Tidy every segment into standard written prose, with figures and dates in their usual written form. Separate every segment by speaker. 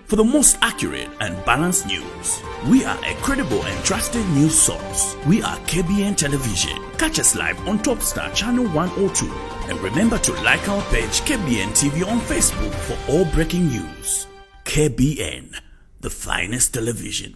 Speaker 1: For the most accurate and balanced news, we are a credible and trusted news source. We are KBN Television. Catch us live on Topstar Channel 102. And remember to like our page KBN TV on Facebook for all breaking news. KBN, the finest television.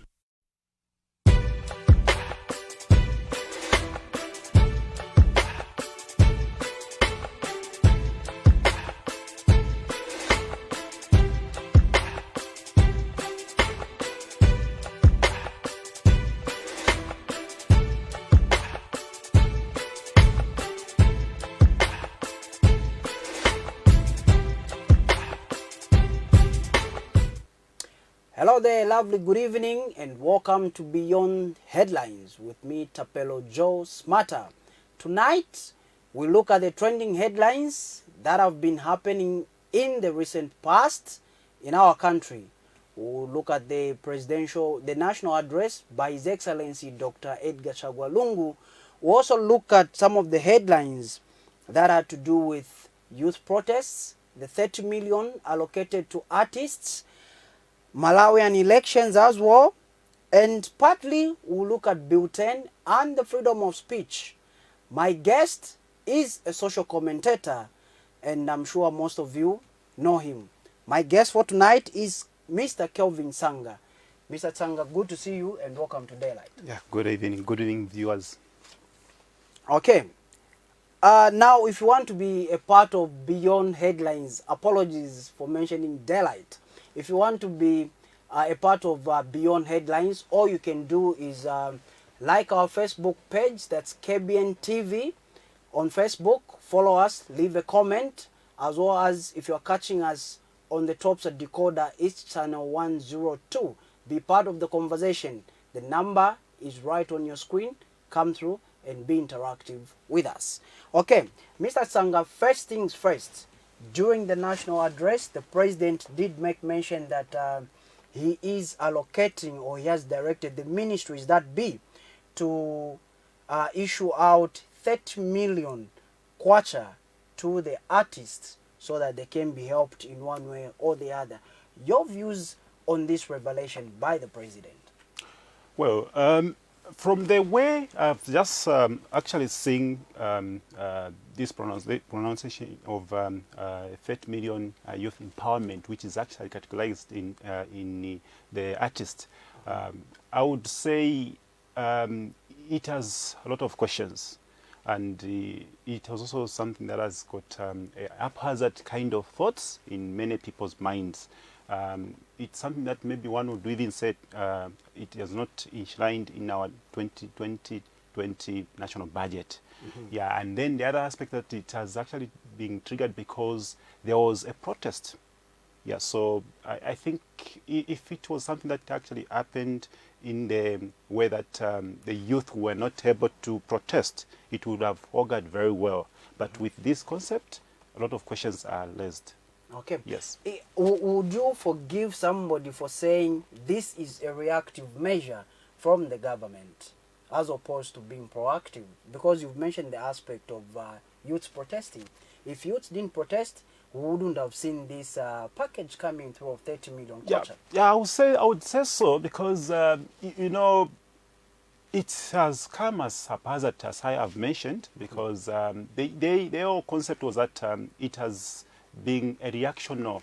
Speaker 2: Hello there, lovely good evening and welcome to Beyond Headlines with me, Tapelo Joe Smarter. Tonight, we look at the trending headlines that have been happening in the recent past in our country. We'll look at the national address by His Excellency Dr. Edgar Chagwa Lungu. We'll also look at some of the headlines that had to do with youth protests, the 30 million allocated to artists, Malawian elections as well, and partly we'll look at Bill 10 and the freedom of speech. My guest is a social commentator and I'm sure most of you know him. My guest for tonight is Mr. Kelvin Sanga. Mr. Sanga, good to see you and welcome to Daylight.
Speaker 3: Yeah, good evening viewers.
Speaker 2: Okay, now if you want to be a part of Beyond Headlines, apologies for mentioning Daylight. If you want to be a part of Beyond Headlines, all you can do is like our Facebook page, that's KBN TV on Facebook. Follow us, leave a comment, as well as if you're catching us on the Topstar decoder, it's channel 102. Be part of the conversation. The number is right on your screen. Come through and be interactive with us. Okay, Mr. Sanga, first things first. During the national address, the president did make mention that he is allocating, or he has directed the ministries that be to issue out 30 million kwacha to the artists so that they can be helped in one way or the other. Your views on this revelation by the president?
Speaker 3: Well, from the way I've just actually seen this pronunciation of 30 million youth empowerment, which is actually categorized in the artist, I would say it has a lot of questions, and it was also something that has got a haphazard kind of thoughts in many people's minds. It's something that maybe one would even say it is not enshrined in our 2020 national budget. Mm-hmm. Yeah, and then the other aspect that it has actually been triggered because there was a protest. Yeah, so I think if it was something that actually happened in the way that the youth were not able to protest, it would have augured very well. But with this concept, a lot of questions are raised.
Speaker 2: Okay.
Speaker 3: Yes.
Speaker 2: Would you forgive somebody for saying this is a reactive measure from the government as opposed to being proactive? Because you've mentioned the aspect of youths protesting. If youths didn't protest, we wouldn't have seen this package coming through of 30 million kwacha.
Speaker 3: Yeah, I would say so because you know, it has come as haphazard, as I have mentioned, because their whole concept was that it has been a reactional,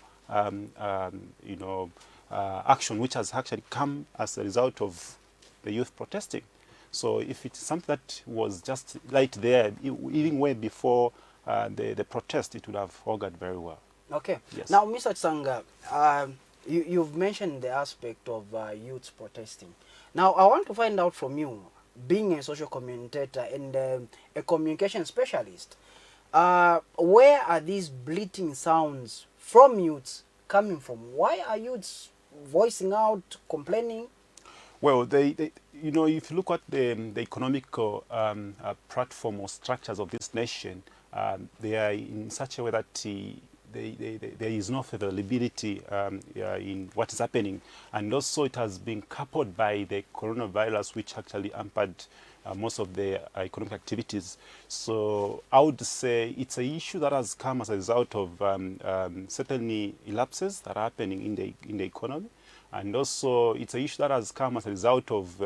Speaker 3: action which has actually come as a result of the youth protesting. So if it's something that was just right there, even way before the protest, it would have augured very well.
Speaker 2: Okay.
Speaker 3: Yes.
Speaker 2: Now, Mr. Tsanga, you've mentioned the aspect of youths protesting. Now, I want to find out from you, being a social commentator and a communication specialist, where are these bleating sounds from youths coming from? Why are youths voicing out, complaining?
Speaker 3: Well, they you know, if you look at the economical platform or structures of this nation, they are in such a way that there is no favorability in what is happening, and also it has been coupled by the coronavirus, which actually hampered most of their economic activities. So I would say it's an issue that has come as a result of certainly lapses that are happening in the economy, and also it's an issue that has come as a result of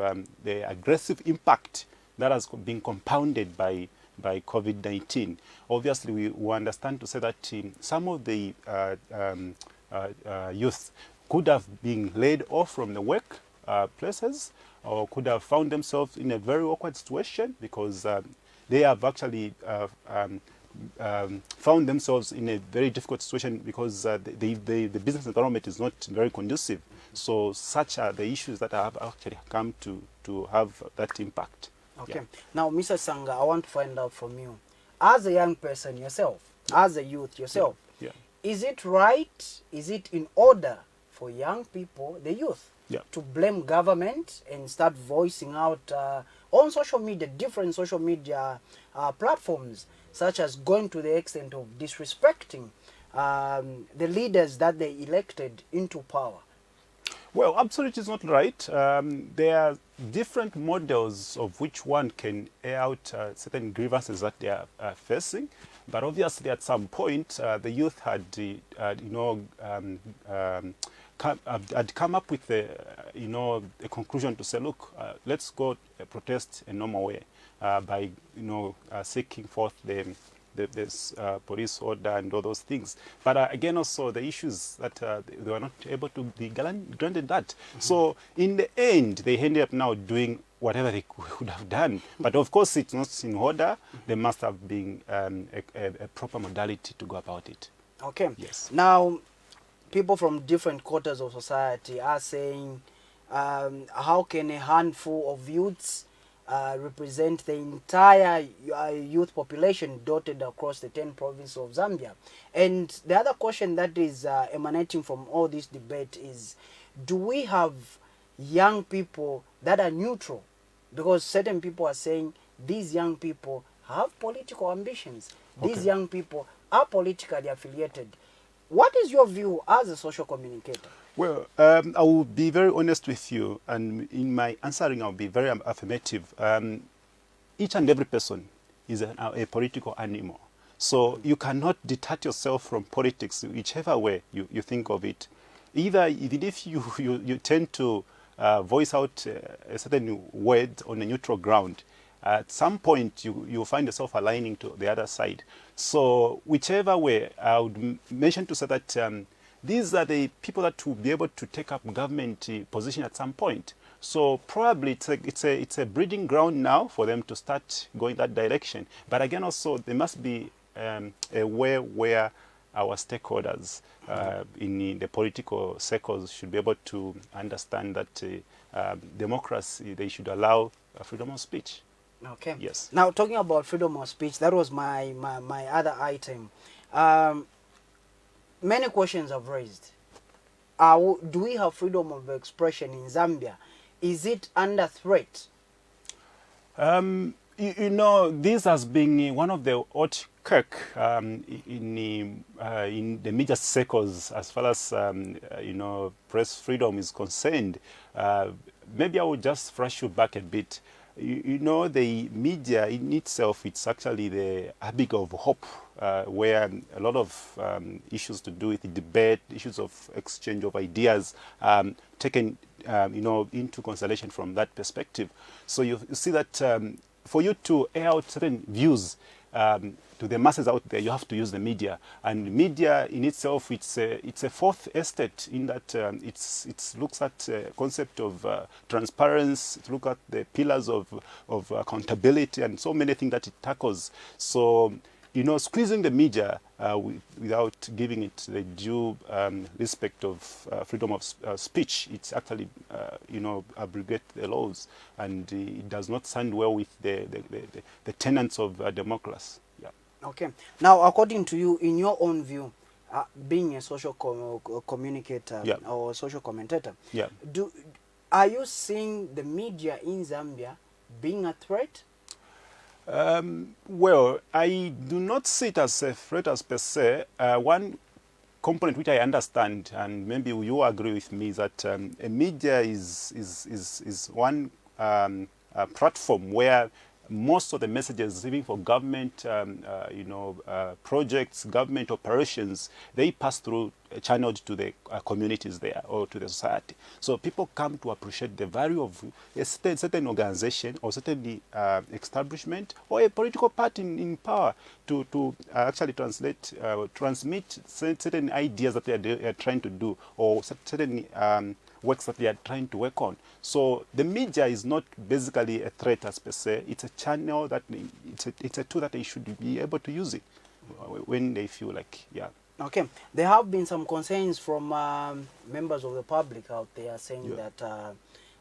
Speaker 3: the aggressive impact that has been compounded by COVID-19. Obviously, we understand to say that some of the youth could have been laid off from the work places, or could have found themselves in a very awkward situation because they have actually found themselves in a very difficult situation because the business environment is not very conducive. So such are the issues that have actually come to have that impact.
Speaker 2: Okay.
Speaker 3: Yeah.
Speaker 2: Now, Mr. Sanga, I want to find out from you, as a young person yourself, as a youth yourself,
Speaker 3: Yeah.
Speaker 2: is it right, is it in order for young people, the youth,
Speaker 3: Yeah.
Speaker 2: to blame government and start voicing out on social media, different social media platforms, such as going to the extent of disrespecting the leaders that they elected into power?
Speaker 3: Well, absolutely is not right. There are different models of which one can air out certain grievances that they are facing. But obviously, at some point, the youth had, had come up with a conclusion to say, look, let's go protest a normal way by, seeking forth the police order and all those things. But again, also the issues that they were not able to be granted that. Mm-hmm. So in the end, they ended up now doing whatever they could have done. But of course, it's not in order. Mm-hmm. There must have been a proper modality to go about it.
Speaker 2: Okay.
Speaker 3: Yes.
Speaker 2: Now, people from different quarters of society are saying, how can a handful of youths represent the entire youth population dotted across the 10 provinces of Zambia? And the other question that is emanating from all this debate is, do we have young people that are neutral? Because certain people are saying these young people have political ambitions. Okay. These young people are politically affiliated. What is your view as a social communicator?
Speaker 3: Well, I will be very honest with you, and in my answering, I'll be very affirmative. Each and every person is a political animal. So you cannot detach yourself from politics, whichever way you think of it. Either, even if you tend to voice out a certain word on a neutral ground, at some point you find yourself aligning to the other side. So whichever way, I would mention to say that these are the people that will be able to take up government position at some point. So probably it's a breeding ground now for them to start going that direction. But again, also there must be a way where our stakeholders in the political circles should be able to understand that democracy, they should allow freedom of speech.
Speaker 2: Okay.
Speaker 3: Yes.
Speaker 2: Now, talking about freedom of speech, that was my other item. Many questions have raised. Do we have freedom of expression in Zambia? Is it under threat?
Speaker 3: This has been one of the hot cake in the media circles as far as press freedom is concerned. Maybe I will just flash you back a bit. The media in itself, it's actually the abyss of hope, where a lot of issues to do with the debate, issues of exchange of ideas, taken into consideration from that perspective. So you see that for you to air out certain views to the masses out there, you have to use the media. And media in itself, it's a fourth estate in that it looks at the concept of transparency, it looks at the pillars of accountability and so many things that it tackles. So, squeezing the media without giving it the due respect of freedom of speech, it's actually, abrogate the laws, and it does not sound well with the tenets of democracy. Yeah.
Speaker 2: Okay. Now, according to you, in your own view, being a social communicator,
Speaker 3: yeah,
Speaker 2: or social commentator,
Speaker 3: yeah,
Speaker 2: are you seeing the media in Zambia being a threat?
Speaker 3: Well, I do not see it as a threat as per se. One component which I understand, and maybe you agree with me, is that a media is one platform where most of the messages, even for government, projects, government operations, they pass through, channeled to the communities there or to the society. So people come to appreciate the value of a certain organization or certain establishment or a political party in power to actually transmit certain ideas that they are trying to do, or certain works that they are trying to work on. So the media is not basically a threat as per se. It's a channel that it's a tool that they should be able to use it when they feel like, yeah.
Speaker 2: Okay, there have been some concerns from members of the public out there saying that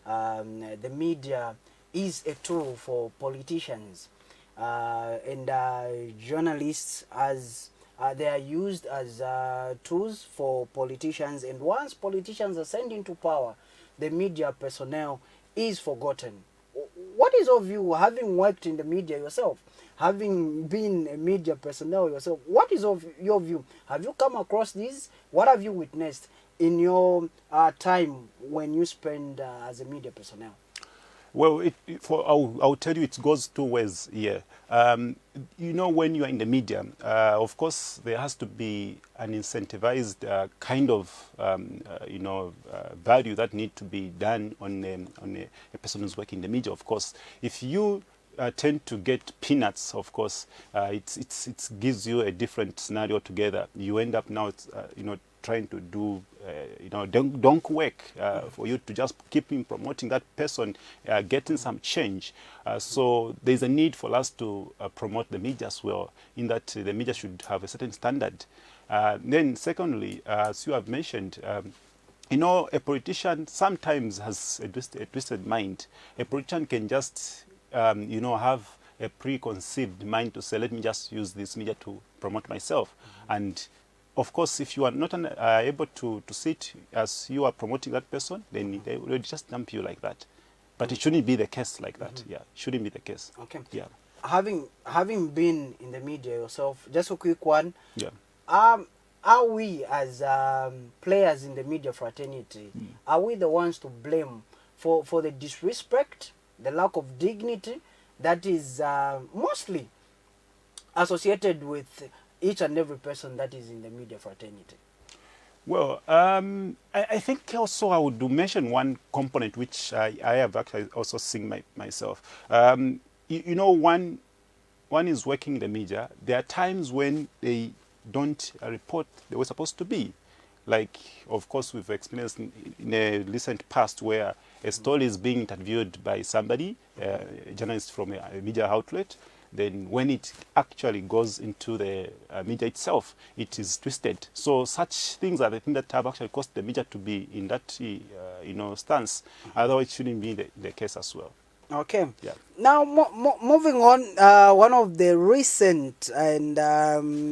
Speaker 2: the media is a tool for politicians and journalists, as they are used as tools for politicians, and once politicians are sent into power, the media personnel is forgotten. What is your view, having worked in the media yourself, having been a media personnel yourself? What is your view? Have you come across this? What have you witnessed in your time when you spend as a media personnel?
Speaker 3: Well, I'll tell you, it goes two ways here. When you are in the media, of course, there has to be an incentivized kind of, value that need to be done on a person who's working in the media. Of course, if you tend to get peanuts, of course, it gives you a different scenario together. You end up now, trying to do, don't work for you to just keep promoting that person, getting some change. So there's a need for us to promote the media as well, in that the media should have a certain standard. Then secondly, as you have mentioned, a politician sometimes has a twisted mind. A politician can just, have a preconceived mind to say, let me just use this media to promote myself. And of course, if you are not able to sit as you are promoting that person, then they will just dump you like that. But it shouldn't be the case like that. Yeah, shouldn't be the case.
Speaker 2: Okay.
Speaker 3: Yeah.
Speaker 2: Having been in the media yourself, just a quick one.
Speaker 3: Yeah.
Speaker 2: Are we as players in the media fraternity, are we the ones to blame for the disrespect, the lack of dignity that is mostly associated with each and every person that is in the media fraternity?
Speaker 3: Well, I think also I would mention one component which I have actually also seen myself. One is working in the media. There are times when they don't report the way supposed to be. Like, of course, we've experienced in a recent past where a story is being interviewed by somebody, a journalist from a media outlet. Then when it actually goes into the media itself, it is twisted. So such things are the things that have actually caused the media to be in that stance. Otherwise, it shouldn't be the case as well.
Speaker 2: Okay.
Speaker 3: Yeah.
Speaker 2: Now, moving on, one of the recent and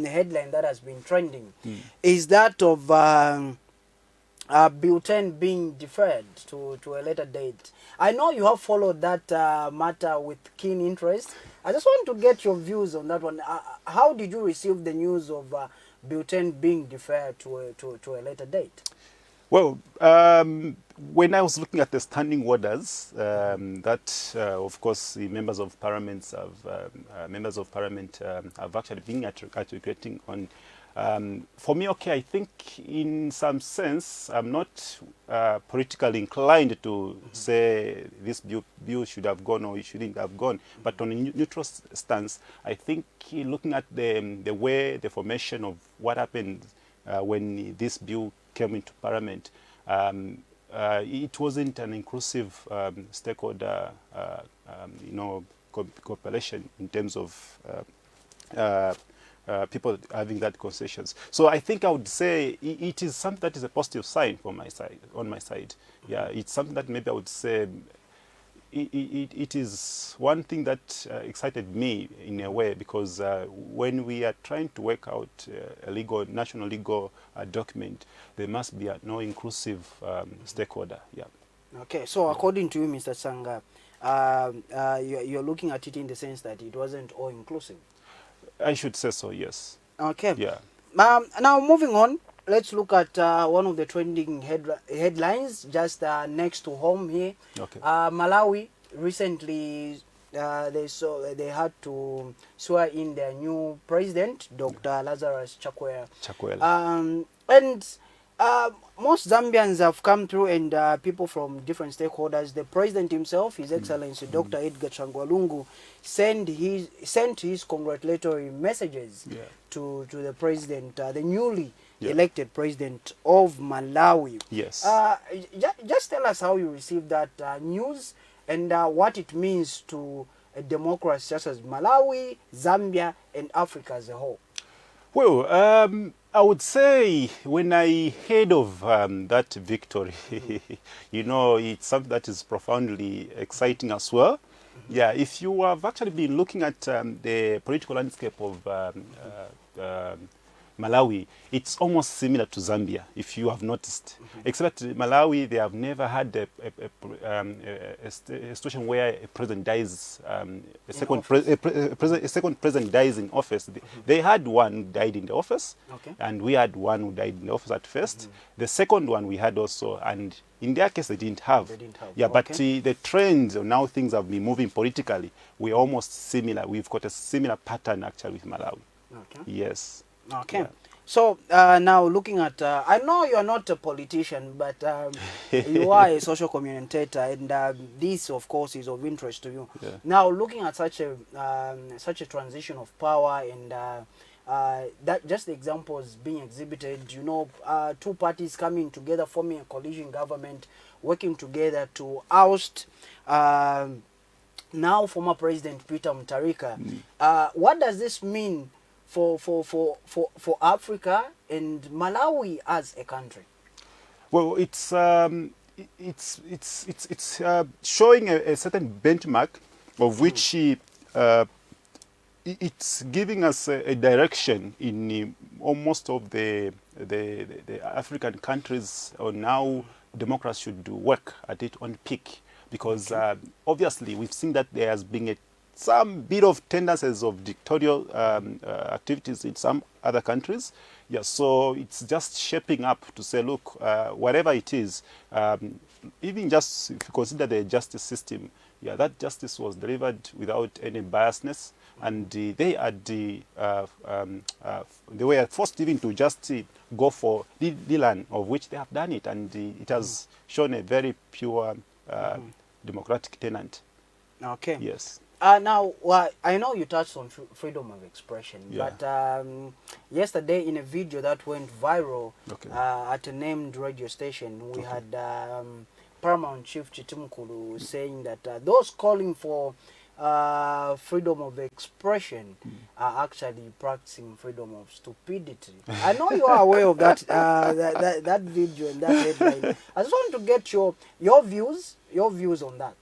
Speaker 2: headline that has been trending is that of Bill 10 being deferred to a later date. I know you have followed that matter with keen interest. I just want to get your views on that one. How did you receive the news of Bill 10 being deferred to a later date?
Speaker 3: Well, when I was looking at the standing orders, that of course the members of parliament have actually been articulating on. For me, okay, I think in some sense I'm not politically inclined to say this bill should have gone or it shouldn't have gone, but on a neutral stance, I think looking at the way the formation of what happened when this bill came into Parliament, it wasn't an inclusive stakeholder, cooperation in terms of people having that concessions. So I think I would say it is something that is a positive sign on my side. Yeah, it's something that maybe I would say it is one thing that excited me in a way, because when we are trying to work out a national legal document, there must be no inclusive stakeholder. Yeah.
Speaker 2: Okay, so according to you, Mr. Chisanga, you're looking at it in the sense that it wasn't all inclusive.
Speaker 3: I should say so, yes.
Speaker 2: Okay.
Speaker 3: Yeah.
Speaker 2: Now moving on, let's look at one of the trending headlines just next to home here.
Speaker 3: Okay.
Speaker 2: Malawi recently they had to swear in their new president, Dr. Lazarus Chakwera. And most Zambians have come through, and people from different stakeholders. The president himself, His Excellency Dr. Edgar Changwalungu, sent his congratulatory messages to the president, the newly elected president of Malawi.
Speaker 3: Yes.
Speaker 2: Just tell us how you received that news and what it means to a democracy such as Malawi, Zambia, and Africa as a whole.
Speaker 3: Well, I would say when I heard of that victory, you know, it's something that is profoundly exciting as well. Yeah, if you have actually been looking at the political landscape of Malawi, it's almost similar to Zambia, if you have noticed. Except Malawi, they have never had a situation where a president dies, a second president dies in office. They had one who died in the office, and we had one who died in the office at first. The second one we had also, and in their case, they didn't have. Yeah, but the trends, now things have been moving politically. We're almost similar. We've got a similar pattern actually with Malawi. Yes.
Speaker 2: Okay.
Speaker 3: Yeah.
Speaker 2: So now looking at, I know you are not a politician, but you are a social commentator, and this, of course, is of interest to you. Now, looking at such a transition of power, and that just the examples being exhibited, you know, two parties coming together, forming a coalition government, working together to oust now former President Peter Mutharika. What does this mean for Africa and Malawi as a country?
Speaker 3: Well, it's showing a certain benchmark of which it's giving us a direction in almost of the African countries on how democracy should work at its own peak, because obviously we've seen that there has been some bit of tendencies of dictatorial activities in some other countries. Yeah, so it's just shaping up to say, look, whatever it is, even just if you consider the justice system, yeah, that justice was delivered without any biasness, and they were forced even to just go for the land of which they have done it, and it has shown a very pure democratic tenant.
Speaker 2: Okay.
Speaker 3: Yes.
Speaker 2: Now, I know you touched on freedom of expression, but yesterday in a video that went viral at a named radio station, we had Paramount Chief Chitimkulu saying that those calling for freedom of expression are actually practicing freedom of stupidity. I know you are aware of that that video and that headline. I just want to get your views on that.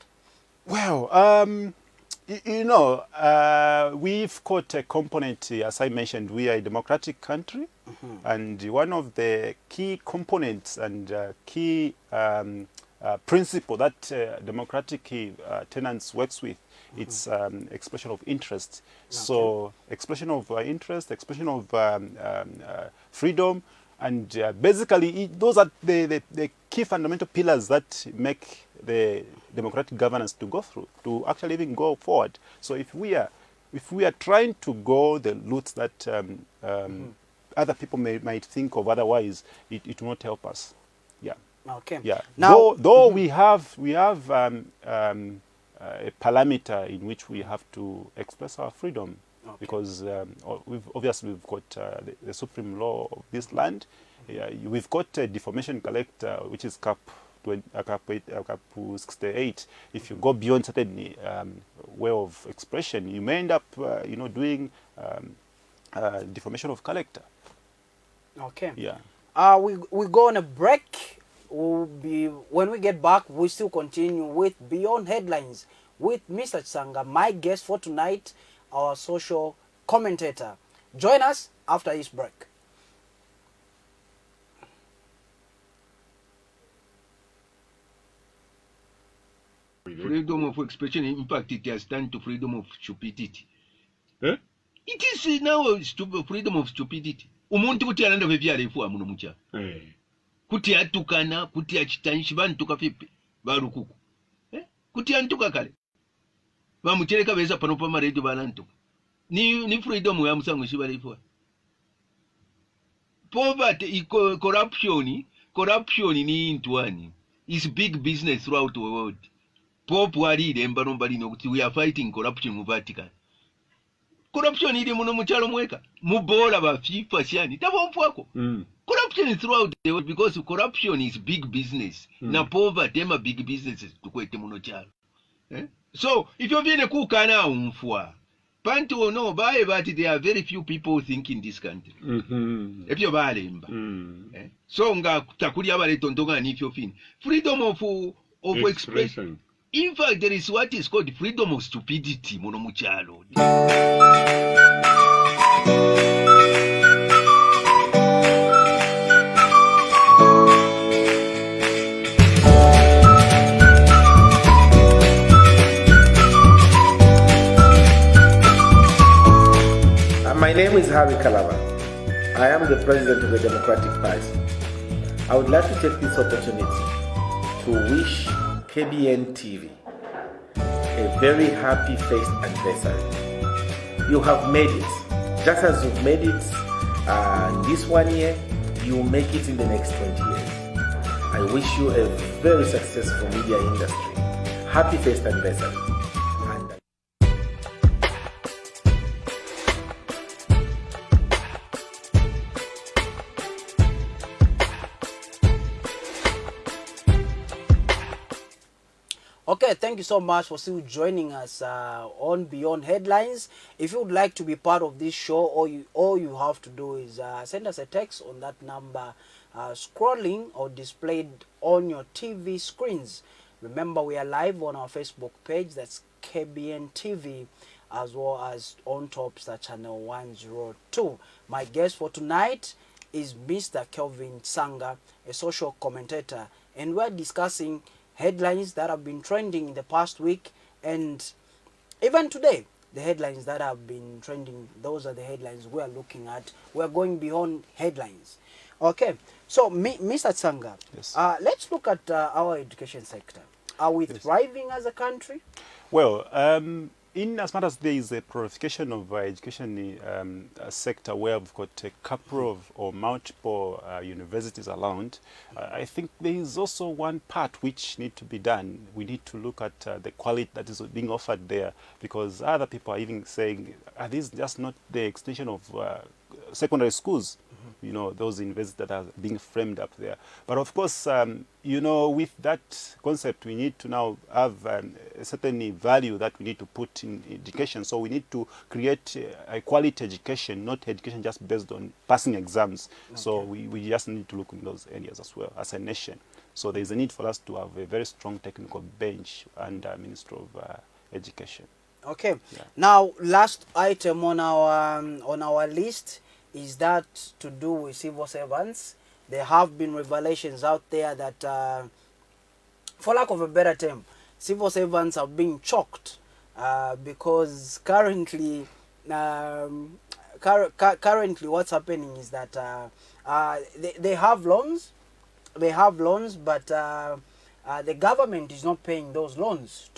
Speaker 3: Well, you know, we've got a component, as I mentioned, we are a democratic country, and one of the key components and key principle that democratic tenants works with, it's expression of interest. So expression of interest, expression of freedom, and basically those are the key fundamental pillars that make the democratic governance to go through, to actually even go forward. So if we are trying to go the routes that other people might think of otherwise, it will not help us. Yeah.
Speaker 2: Okay.
Speaker 3: Yeah.
Speaker 2: Now,
Speaker 3: though we have a parameter in which we have to express our freedom, because we've got the supreme law of this land. We've got a defamation collector, which is cap 68. If you go beyond certain way of expression, you may end up, doing defamation of character.
Speaker 2: Okay.
Speaker 3: Yeah.
Speaker 2: We go on a break. When we get back, we still continue with Beyond Headlines with Mr. Chisanga, my guest for tonight, our social commentator. Join us after this break.
Speaker 4: Freedom of expression, in fact, it has turned to freedom of stupidity. It is now freedom of stupidity. Umuntu kuti alanda vevyalefu amuno mucha. Kuti atukana, kuti achitanshi bantu kafipi barukuku. kuti antuka kale bamuchereka beza pano pa radio banantuka ni freedom ya musango shibalifwa poverty corruption ni intwani is big business throughout the world. Pope walide embano balino kuti we are fighting corruption mu Vatican. Corruption ile muno muchalo mweka mubola ba FIFA shani tabomfwako. Corruption is throughout the world because corruption is big business. Na poverty ema big businesses tukwete muno chalo. So if you viene kukana umfwa panto no bae but there are very few people think in this country. If you balemba. So nga takuli abale tontonga ni fyo fin. Freedom of expression. In fact, there is what is called freedom of stupidity, muno muchalo.
Speaker 5: My name is Harry Kalaba. I am the president of the Democratic Party. I would like to take this opportunity to wish KBN TV a very happy first anniversary. You have made it. Just as you've made it this 1 year, you will make it in the next 20 years. I wish you a very successful media industry. Happy first anniversary.
Speaker 2: Okay, thank you so much for still joining us on Beyond Headlines. If you would like to be part of this show, all you have to do is send us a text on that number scrolling or displayed on your TV screens. Remember, we are live on our Facebook page, that's KBN TV, as well as on Topstar Channel 102. My guest for tonight is Mr. Kelvin Chisanga, a social commentator, and we're discussing headlines that have been trending in the past week, and even today, the headlines that have been trending, those are the headlines we are looking at. We are going beyond headlines. Okay, so Mr. Chisanga,
Speaker 3: yes.
Speaker 2: Let's look at our education sector. Are we thriving as a country?
Speaker 3: Well, in as much as there is a proliferation of education sector where we've got a couple of or multiple universities around, I think there is also one part which need to be done. We need to look at the quality that is being offered there, because other people are even saying, are these just not the extension of secondary schools? You know, those universities that are being framed up there. But of course, you know, with that concept, we need to now have a certain value that we need to put in education. So we need to create a quality education, not education just based on passing exams. Okay. So we just need to look in those areas as well as a nation. So there's a need for us to have a very strong technical bench under Minister of Education.
Speaker 2: Okay.
Speaker 3: Yeah.
Speaker 2: Now, last item on our list is that to do with civil servants. There have been revelations out there that, for lack of a better term, civil servants are being choked because currently what's happening is that they have loans, but the government is not paying those loans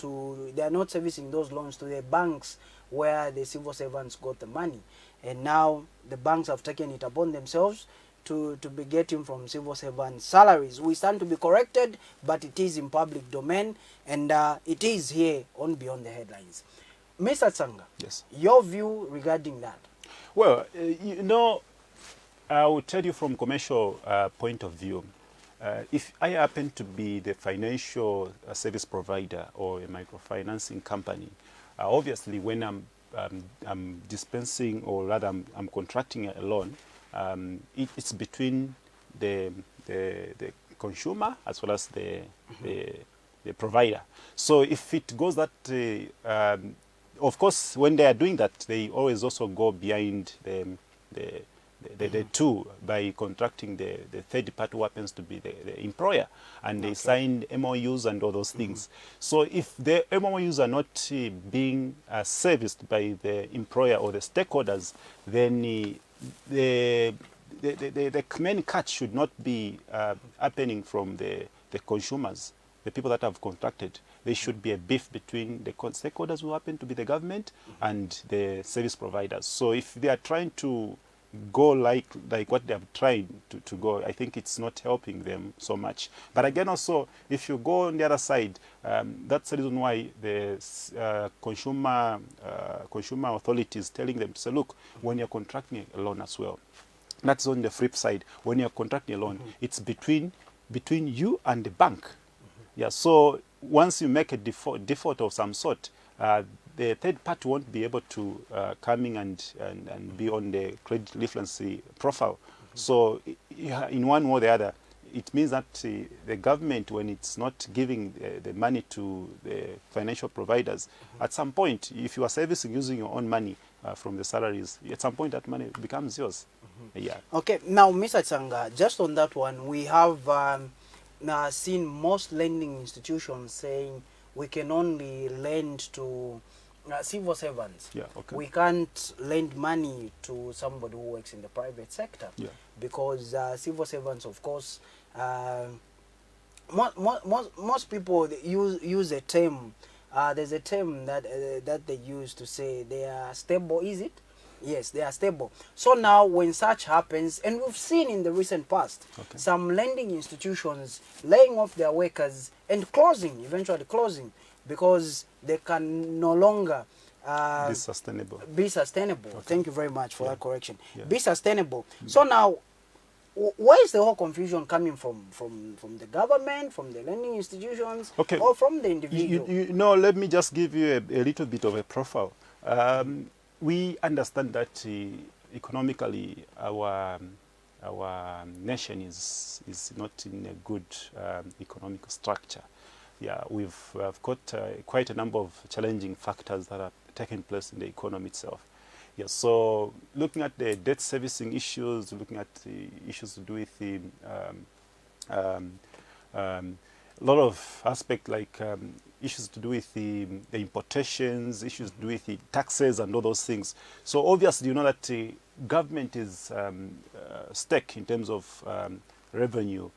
Speaker 2: they are not servicing those loans to the banks where the civil servants got the money. And now the banks have taken it upon themselves to be getting from civil servant salaries. We stand to be corrected, but it is in public domain, and it is here on Beyond the Headlines. Mr. Chisanga,
Speaker 3: yes,
Speaker 2: your view regarding that?
Speaker 3: Well, you know, I will tell you from commercial point of view. If I happen to be the financial service provider or a microfinancing company, obviously when I'm dispensing, or rather I'm contracting a loan, it's between the consumer as well as the provider. So if it goes that, of course, when they are doing that, they always also go behind the two by contracting the third party who happens to be the employer, and they sign MOUs and all those things. So if the MOUs are not being serviced by the employer or the stakeholders, then the main cut should not be happening from the consumers. the people that have contracted, there should be a beef between the stakeholders who happen to be the government and the service providers. So if they are trying to go like what they have tried to go, I think it's not helping them so much. But again, also, if you go on the other side, that's the reason why the consumer authorities telling them to say, look, when you're contracting a loan as well, that's on the flip side. When you're contracting a loan, it's between you and the bank. Yeah. So once you make a default of some sort, the third party won't be able to come in and be on the credit reference profile. So in one way or the other, it means that the government, when it's not giving the money to the financial providers, at some point, if you are servicing using your own money from the salaries, at some point that money becomes yours. Yeah.
Speaker 2: Okay, now Mr. Chisanga, just on that one, we have now seen most lending institutions saying we can only lend to civil servants.
Speaker 3: Yeah, okay.
Speaker 2: We can't lend money to somebody who works in the private sector.
Speaker 3: Yeah.
Speaker 2: Because civil servants, of course, most people use a term. There's a term that they use to say they are stable. Is it? Yes, they are stable. So now when such happens, and we've seen in the recent past, some lending institutions laying off their workers and eventually closing, because they can no longer
Speaker 3: be sustainable.
Speaker 2: Okay. Thank you very much for that correction.
Speaker 3: Yeah.
Speaker 2: Be sustainable. So now, where is the whole confusion coming from? From the government, from the lending institutions, or from the individual?
Speaker 3: No, let me just give you a little bit of a profile. We understand that economically our nation is not in a good economic structure. Yeah, we've got quite a number of challenging factors that are taking place in the economy itself. Yeah, so looking at the debt servicing issues, looking at the issues to do with the a lot of aspects like issues to do with the importations, issues to do with the taxes and all those things. So obviously, you know that the government is stake in terms of revenue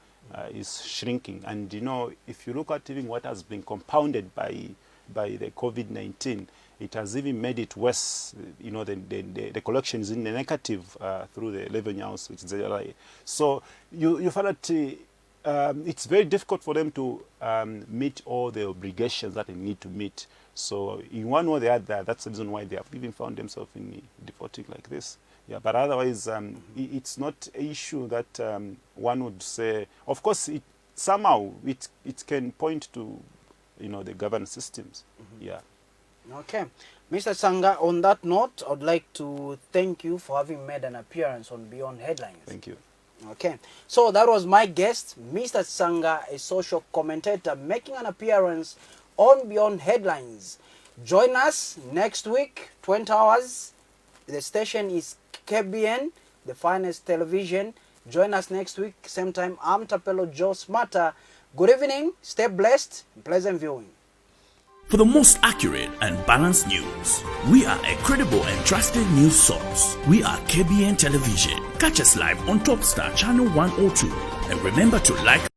Speaker 3: is shrinking. And you know, if you look at even what has been compounded by the COVID-19, it has even made it worse. You know, the collection is in the negative through the revenue house, which is the LRA. So you find that it's very difficult for them to meet all the obligations that they need to meet. So in one way or the other, that's the reason why they have even found themselves in defaulting like this. Yeah, but otherwise, it's not an issue that one would say. Of course, somehow it can point to, you know, the governance systems. Yeah.
Speaker 2: Okay, Mr. Chisanga. On that note, I'd like to thank you for having made an appearance on Beyond Headlines.
Speaker 3: Thank you.
Speaker 2: Okay, so that was my guest, Mr. Chisanga, a social commentator making an appearance on Beyond Headlines. Join us next week, 20 hours. The station is KBN, the finest television. Join us next week, same time. I'm Tapelo Joe Smarter. Good evening, stay blessed, pleasant viewing.
Speaker 1: For the most accurate and balanced news, we are a credible and trusted news source. We are KBN Television. Catch us live on Topstar Channel 102. And remember to like